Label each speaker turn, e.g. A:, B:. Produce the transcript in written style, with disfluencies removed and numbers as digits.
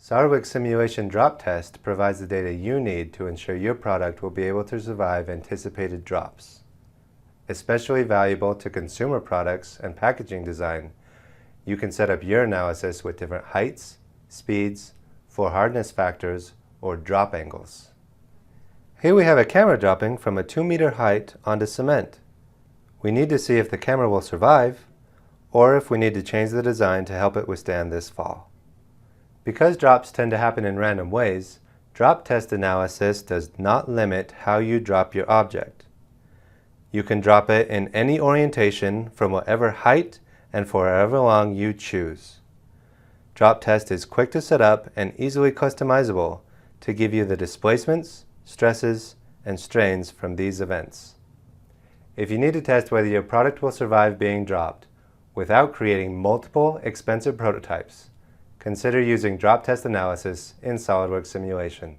A: SOLIDWORKS Simulation drop test provides the data you need to ensure your product will be able to survive anticipated drops. Especially valuable to consumer products and packaging design, you can set up your analysis with different heights, speeds, for hardness factors, or drop angles. Here we have a camera dropping from a 2-meter height onto cement. We need to see if the camera will survive, or if we need to change the design to help it withstand this fall. Because drops tend to happen in random ways, drop test analysis does not limit how you drop your object. You can drop it in any orientation from whatever height and for however long you choose. Drop test is quick to set up and easily customizable to give you the displacements, stresses, and strains from these events. If you need to test whether your product will survive being dropped without creating multiple expensive prototypes, consider using drop test analysis in SOLIDWORKS Simulation.